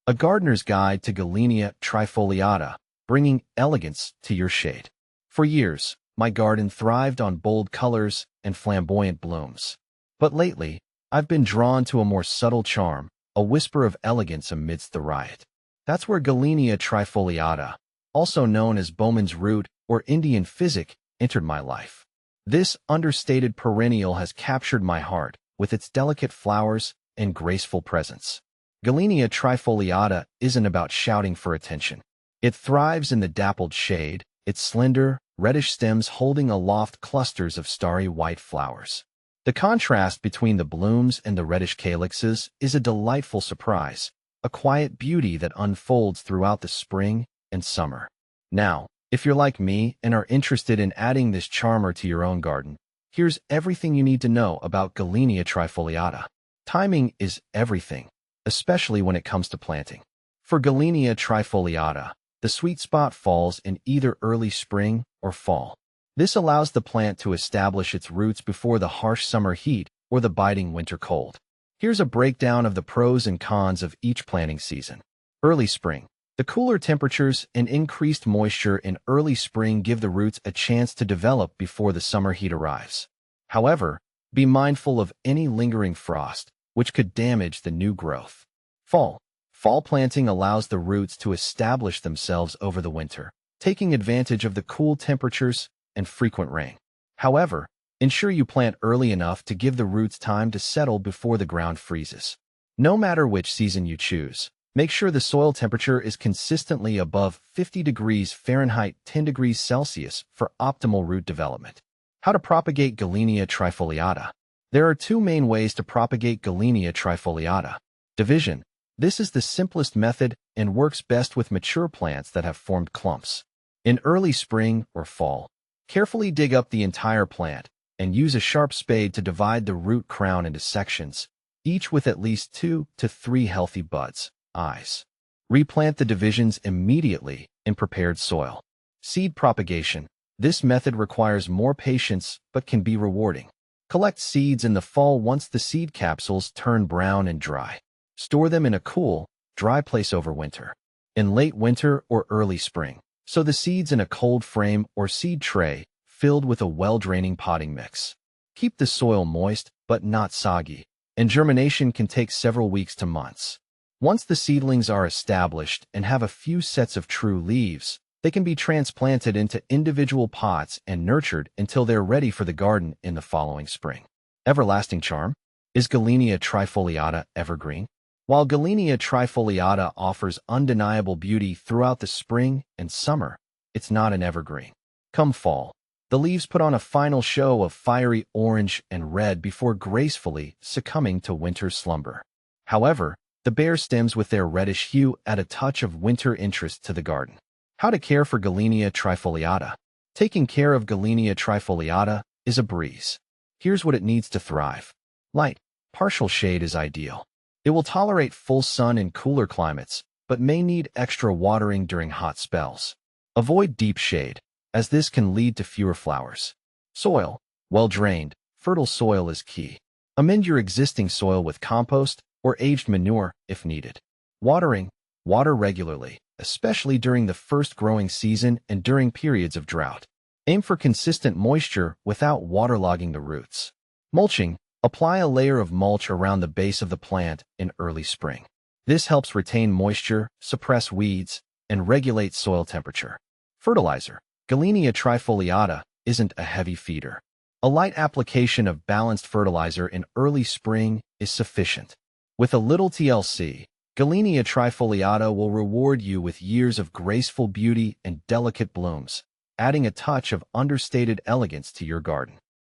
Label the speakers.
Speaker 1: a gardener's guide to Gillenia trifoliata, bringing elegance to your shade. For years, my garden thrived on bold colors and flamboyant blooms. But lately, I've been drawn to a more subtle charm, a whisper of elegance amidst the riot. That's where Gillenia trifoliata, also known as Bowman's root or Indian physic, entered my life. This understated perennial has captured my heart with its delicate flowers and graceful presence. Gillenia trifoliata isn't about shouting for attention. It thrives in the dappled shade, its slender, reddish stems holding aloft clusters of starry white flowers. The contrast between the blooms and the reddish calyxes is a delightful surprise, a quiet beauty that unfolds throughout the spring and summer. Now, if you're like me and are interested in adding this charmer to your own garden, here's everything you need to know about Gillenia trifoliata. Timing is everything, especially when it comes to planting. For Gillenia trifoliata, the sweet spot falls in either early spring or fall. This allows the plant to establish its roots before the harsh summer heat or the biting winter cold. Here's a breakdown of the pros and cons of each planting season. Early spring. The cooler temperatures and increased moisture in early spring give the roots a chance to develop before the summer heat arrives. However, be mindful of any lingering frost, which could damage the new growth. Fall. Fall planting allows the roots to establish themselves over the winter, taking advantage of the cool temperatures and frequent rain. However, ensure you plant early enough to give the roots time to settle before the ground freezes. No matter which season you choose, make sure the soil temperature is consistently above 50 degrees Fahrenheit 10 degrees Celsius for optimal root development. How to propagate Gillenia trifoliata. There are two main ways to propagate Gillenia trifoliata. Division. This is the simplest method and works best with mature plants that have formed clumps. In early spring or fall, carefully dig up the entire plant and use a sharp spade to divide the root crown into sections, each with at least 2 to 3 healthy buds. Eyes. Replant the divisions immediately in prepared soil. Seed propagation. This method requires more patience but can be rewarding. Collect seeds in the fall once the seed capsules turn brown and dry. Store them in a cool, dry place over winter. In late winter or early spring, sow the seeds in a cold frame or seed tray filled with a well-draining potting mix. Keep the soil moist but not soggy, and germination can take several weeks to months. Once the seedlings are established and have a few sets of true leaves, they can be transplanted into individual pots and nurtured until they're ready for the garden in the following spring. Everlasting charm. Is Gillenia trifoliata evergreen? While Gillenia trifoliata offers undeniable beauty throughout the spring and summer, it's not an evergreen. Come fall, the leaves put on a final show of fiery orange and red before gracefully succumbing to winter slumber. However, the bare stems with their reddish hue add a touch of winter interest to the garden. How to care for Gillenia trifoliata. Taking care of Gillenia trifoliata is a breeze. Here's what it needs to thrive. Light, partial shade is ideal. It will tolerate full sun in cooler climates, but may need extra watering during hot spells. Avoid deep shade, as this can lead to fewer flowers. Soil, well-drained, fertile soil is key. Amend your existing soil with compost or aged manure if needed. Watering, water regularly, especially during the first growing season and during periods of drought. Aim for consistent moisture without waterlogging the roots. Mulching, apply a layer of mulch around the base of the plant in early spring. This helps retain moisture, suppress weeds, and regulate soil temperature. Fertilizer. Gillenia trifoliata isn't a heavy feeder. A light application of balanced fertilizer in early spring is sufficient. With a little TLC, Gillenia trifoliata will reward you with years of graceful beauty and delicate blooms, adding a touch of understated elegance to your garden.